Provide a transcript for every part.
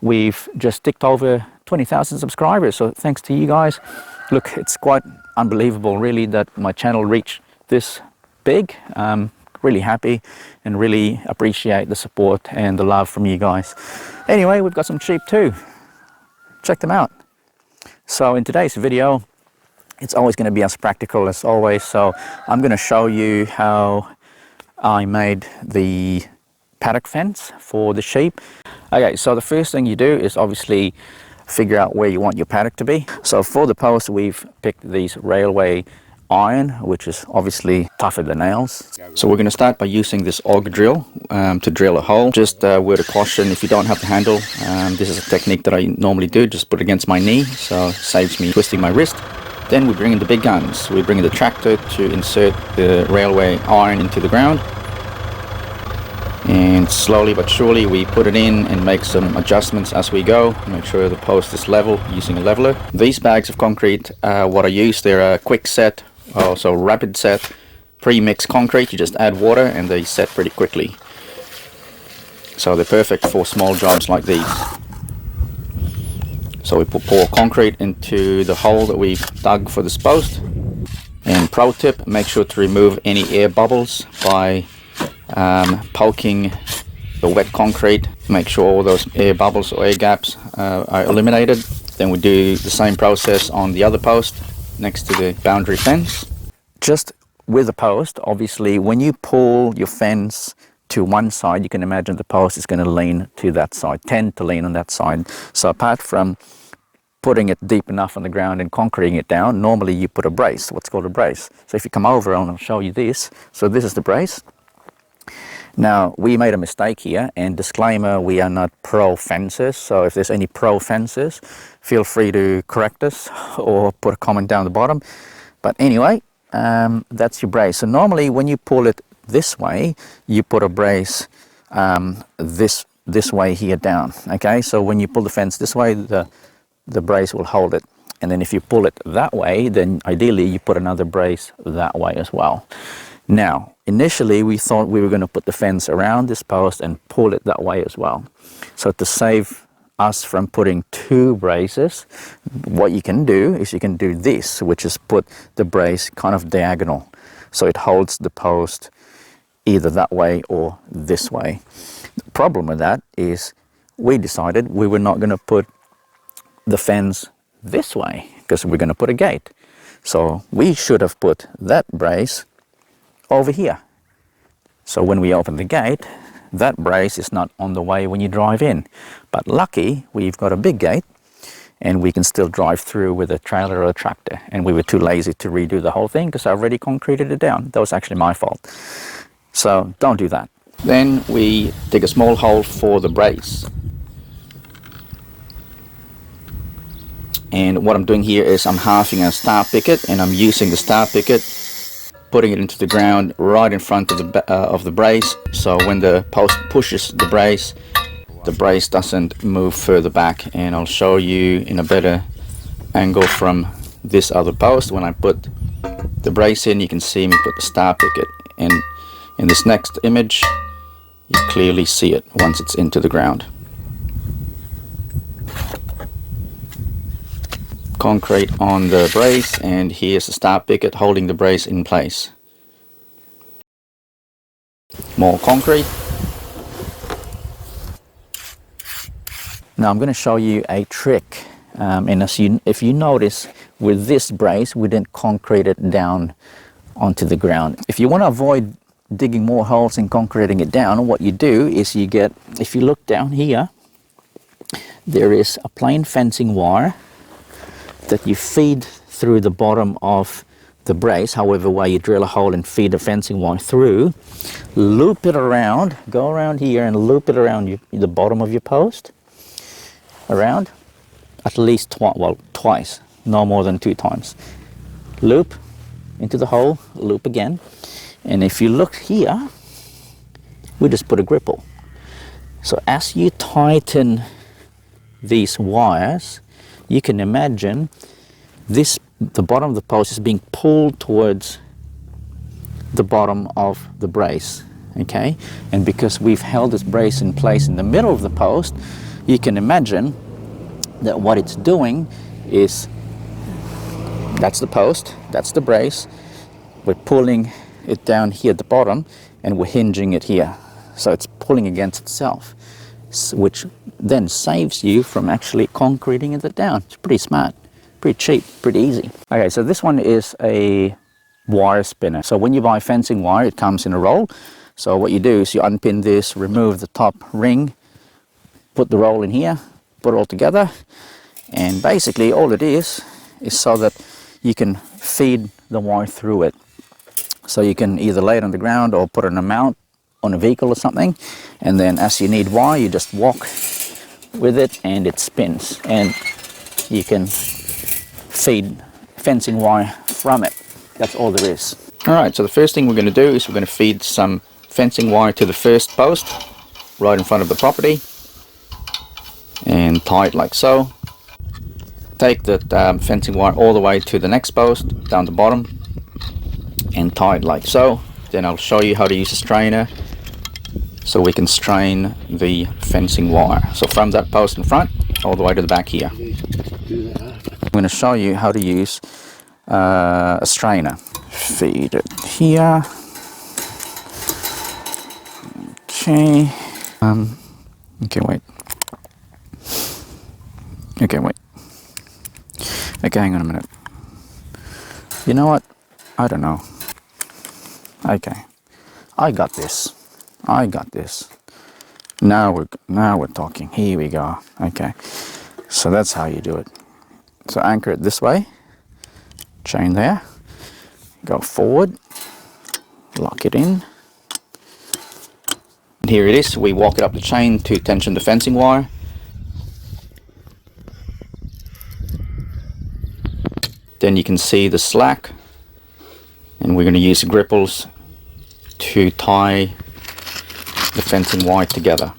we've just ticked over 20,000 subscribers. So thanks to you guys. Look, it's quite unbelievable really that my channel reached this big. Really happy and really appreciate the support and the love from you guys. Anyway, we've got some sheep too. Check them out. So in today's video, it's always going to be as practical as always. So I'm going to show you how I made the paddock fence for the sheep. Okay, so the first thing you do is obviously figure out where you want your paddock to be. So for the post, we've picked these railway iron, which is obviously tougher than nails. So we're going to start by using this auger drill to drill a hole. Just word of caution, if you don't have the handle, this is a technique that I normally do, just put it against my knee, so it saves me twisting my wrist. Then we bring in the big guns. We bring in the tractor to insert the railway iron into the ground, and slowly but surely we put it in and make some adjustments as we go. Make sure the post is level using a leveler. These bags of concrete, what I use, they're a quick set, also rapid set, pre-mixed concrete. You just add water and they set pretty quickly. So they're perfect for small jobs like these. So we pour concrete into the hole that we've dug for this post. And pro tip, make sure to remove any air bubbles by poking the wet concrete. Make sure all those air bubbles or air gaps are eliminated. Then we do the same process on the other post next to the boundary fence. Just with the post, obviously when you pull your fence to one side, you can imagine the post is going to lean to that side, tend to lean on that side. So apart from putting it deep enough on the ground and concreting it down, normally you put a brace, what's called a brace. So if you come over, and I'll show you this. So this is the brace. Now, we made a mistake here, and disclaimer, we are not pro fencers, so if there's any pro fencers, feel free to correct us or put a comment down the bottom. But anyway, that's your brace. So normally when you pull it this way, you put a brace this way here down, okay? So when you pull the fence this way, the brace will hold it. And then if you pull it that way, then ideally you put another brace that way as well. Now, initially we thought we were going to put the fence around this post and pull it that way as well. So to save us from putting two braces, what you can do is you can do this, which is put the brace kind of diagonal. So it holds the post either that way or this way. The problem with that is we decided we were not going to put the fence this way because we're going to put a gate. So we should have put that brace over here. So when we open the gate, that brace is not on the way when you drive in. But lucky, we've got a big gate and we can still drive through with a trailer or a tractor. And we were too lazy to redo the whole thing because I already concreted it down. That was actually my fault. So don't do that. Then we dig a small hole for the brace. And what I'm doing here is I'm halving a star picket, and I'm using the star picket, putting it into the ground right in front of the brace. So when the post pushes the brace doesn't move further back. And I'll show you in a better angle from this other post. When I put the brace in, you can see me put the star picket. And in this next image, you clearly see it once it's into the ground. Concrete on the brace, and here's the star picket holding the brace in place. More concrete. Now I'm going to show you a trick, and if you notice, with this brace we didn't concrete it down onto the ground. If you want to avoid digging more holes and concreting it down, what you do is you get, if you look down here, there is a plain fencing wire that you feed through the bottom of the brace, however way you drill a hole and feed the fencing wire through, loop it around, go around here and loop it around the bottom of your post, around at least twice, no more than 2 times. Loop into the hole, loop again, and if you look here, we just put a gripple. So as you tighten these wires, you can imagine the bottom of the post is being pulled towards the bottom of the brace, okay? And because we've held this brace in place in the middle of the post, you can imagine that what it's doing is, that's the post, that's the brace, we're pulling it down here at the bottom and we're hinging it here. So it's pulling against itself, which then saves you from actually concreting it down. It's pretty smart, pretty cheap, pretty easy. Okay, so this one is a wire spinner. So when you buy fencing wire, it comes in a roll. So what you do is you unpin this, remove the top ring, put the roll in here, put it all together, and basically all it is so that you can feed the wire through it. So you can either lay it on the ground or put it on a mount on a vehicle or something, and then as you need wire, you just walk with it and it spins, and you can feed fencing wire from it. That's all there is. Alright, so the first thing we're going to do is we're going to feed some fencing wire to the first post right in front of the property and tie it like so. Take the fencing wire all the way to the next post down the bottom and tie it like so. Then I'll show you how to use a strainer so we can strain the fencing wire. So from that post in front all the way to the back here. I'm going to show you how to use a strainer. Feed it here. Okay. Okay, wait. Okay, wait. Okay, hang on a minute. You know what? I don't know. Okay. I got this. I got this. Now we're talking. Here we go. Okay. So that's how you do it. So anchor it this way. Chain there. Go forward. Lock it in. And here it is. We walk it up the chain to tension the fencing wire. Then you can see the slack, and we're going to use gripples to tie the fencing wire together.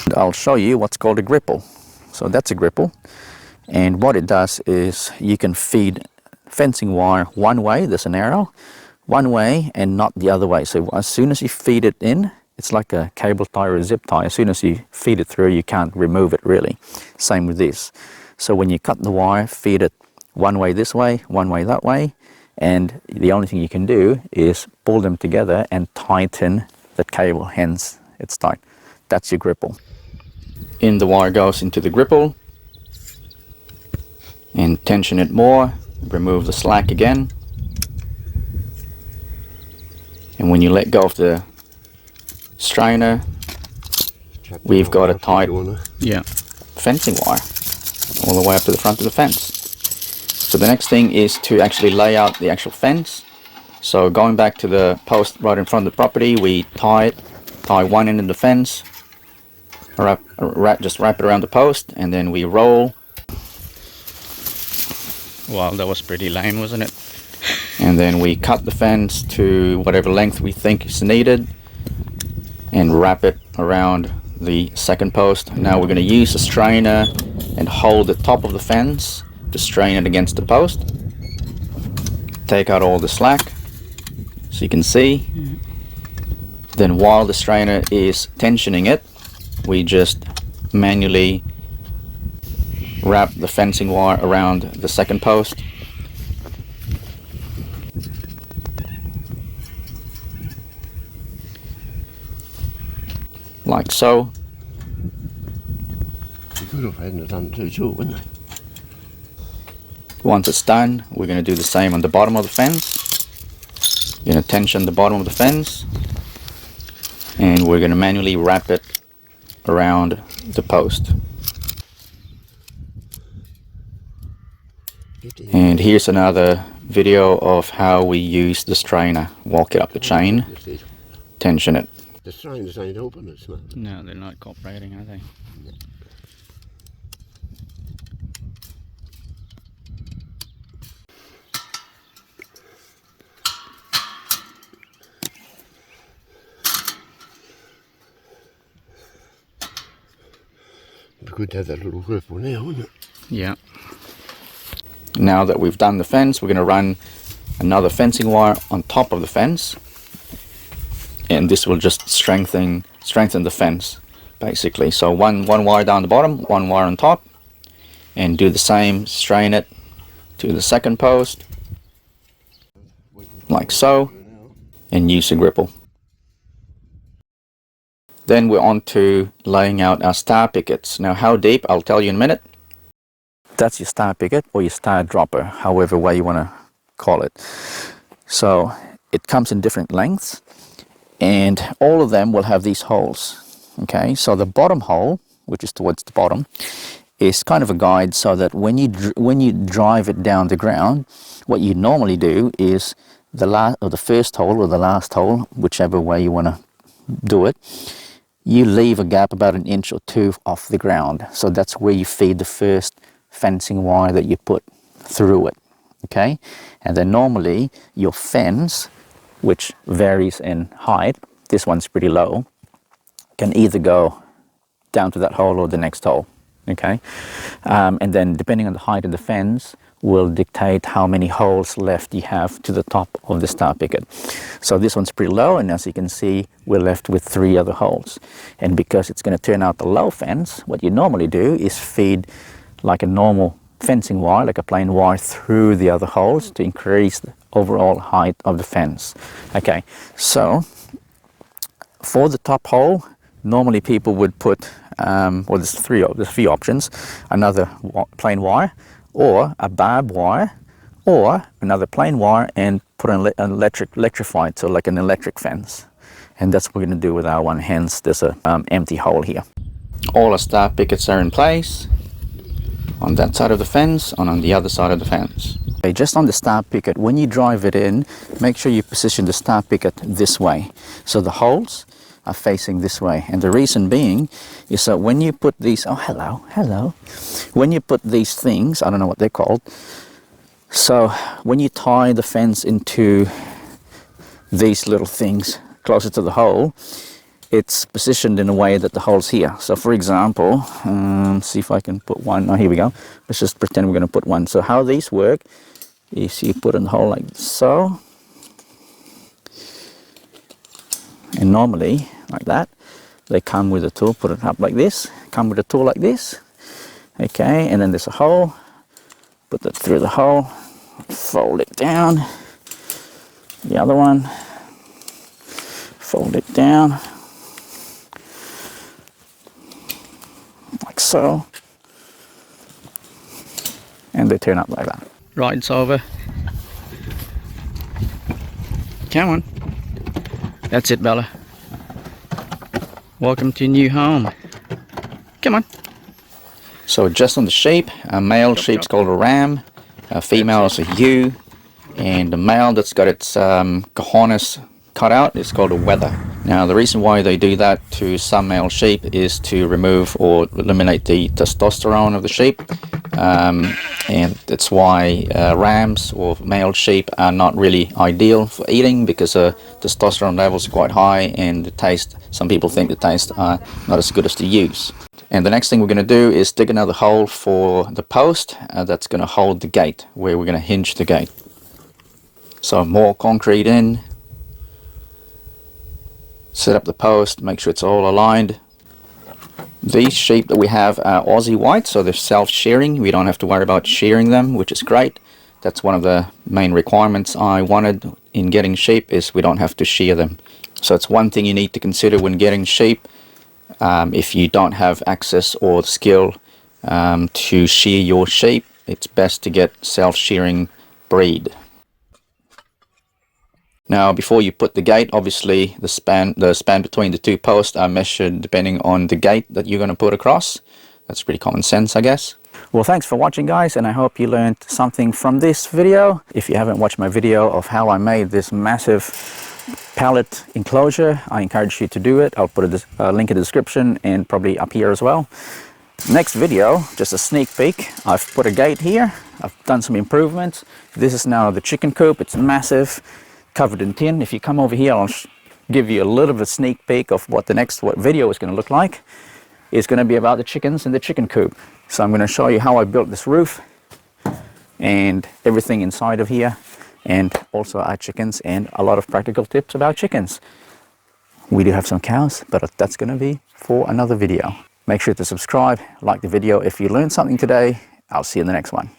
And I'll show you what's called a gripple. So that's a gripple, and what it does is you can feed fencing wire one way, there's an arrow, one way and not the other way. So as soon as you feed it in, it's like a cable tie or a zip tie. As soon as you feed it through, you can't remove it really. Same with this. So when you cut the wire, feed it one way this way, one way that way, and the only thing you can do is pull them together and tighten the cable, hence it's tight. That's your gripple. In the wire goes into the gripple, and tension it more, remove the slack again, and when you let go of the strainer, we've got a tight fencing wire all the way up to the front of the fence. So the next thing is to actually lay out the actual fence. So going back to the post right in front of the property, we tie one end of the fence, just wrap it around the post, and then we roll. Wow, that was pretty lame, wasn't it? And then we cut the fence to whatever length we think is needed and wrap it around the second post. Now we're going to use a strainer and hold the top of the fence to strain it against the post. Take out all the slack so you can see. Then while the strainer is tensioning it, we just manually wrap the fencing wire around the second post. Like so. You could have had it done too short, wouldn't it? Once it's done, we're going to do the same on the bottom of the fence. You're going to tension the bottom of the fence, and we're going to manually wrap it around the post. And here's another video of how we use the strainer. Walk it up the chain, tension it. The strainers ain't helping us, no. No, they're not cooperating, are they? No. It'd be good to have that little gripple now, wouldn't it? Yeah. Now that we've done the fence, we're going to run another fencing wire on top of the fence. and this will just strengthen the fence basically. So one wire down the bottom, one wire on top, and do the same, strain it to the second post like so, and use a gripple. Then we're on to laying out our star pickets. Now how deep, I'll tell you in a minute. That's your star picket or your star dropper, however way you want to call it. So it comes in different lengths, and all of them will have these holes. Okay, so the bottom hole, which is towards the bottom, is kind of a guide so that when you drive it down the ground, what you normally do is the first hole or the last hole, whichever way you want to do it, you leave a gap about 1 inch or 2 off the ground. So that's where you feed the first fencing wire that you put through it. Okay, and then normally your fence, which varies in height, this one's pretty low, can either go down to that hole or the next hole. Okay, and then depending on the height of the fence will dictate how many holes left you have to the top of the star picket. So this one's pretty low, and as you can see, we're left with 3 other holes. And because it's going to turn out the low fence, what you normally do is feed like a normal fencing wire, like a plain wire, through the other holes to increase the overall height of the fence. Okay, so for the top hole, normally people would put, well, there's a few options: another plain wire, or a barbed wire, or another plain wire, and put an electrified, so like an electric fence. And that's what we're going to do with our one, hence there's a empty hole here. All our star pickets are in place on that side of the fence and on the other side of the fence. Okay, just on the star picket, when you drive it in, make sure you position the star picket this way, so the holes are facing this way. And the reason being is that when you put these, oh hello, when you put these things, I don't know what they're called, so when you tie the fence into these little things closer to the hole, it's positioned in a way that the hole's here. So for example, see if I can put one. Oh, here we go. Let's just pretend we're going to put one. So how these work is you put in the hole like so, and normally like that. They come with a tool, put it up like this, come with a tool like this. Okay, and then there's a hole, put that through the hole, fold it down, the other one, fold it down, like so, and they turn up like that. Right, it's over. Come on. That's it, Bella. Welcome to your new home. Come on. So just on the sheep, a male sheep's called a ram, a female is a ewe, and the male that's got its cojones cut out is called a wether. Now the reason why they do that to some male sheep is to remove or eliminate the testosterone of the sheep, and that's why rams or male sheep are not really ideal for eating, because testosterone levels are quite high, and the taste, some people think the taste are not as good as the ewes. And the next thing we're going to do is dig another hole for the post that's going to hold the gate, where we're going to hinge the gate. So more concrete in, set up the post, make sure it's all aligned. These sheep that we have are Aussie white, so they're self-shearing. We don't have to worry about shearing them, which is great. That's one of the main requirements I wanted in getting sheep, is we don't have to shear them. So it's one thing you need to consider when getting sheep. If you don't have access or skill to shear your sheep, it's best to get self-shearing breed. Now before you put the gate, obviously the span between the two posts are measured depending on the gate that you're going to put across. That's pretty common sense, I guess. Well, thanks for watching, guys, and I hope you learned something from this video. If you haven't watched my video of how I made this massive pallet enclosure, I encourage you to do it. I'll put a link in the description and probably up here as well. Next video, just a sneak peek. I've put a gate here. I've done some improvements. This is now the chicken coop. It's massive, covered in tin. If you come over here, I'll give you a little bit of a sneak peek of what the next video is going to look like. It's going to be about the chickens in the chicken coop. So I'm going to show you how I built this roof and everything inside of here, and also our chickens, and a lot of practical tips about chickens. We do have some cows, but that's going to be for another video. Make sure to subscribe, like the video if you learned something today. I'll see you in the next one.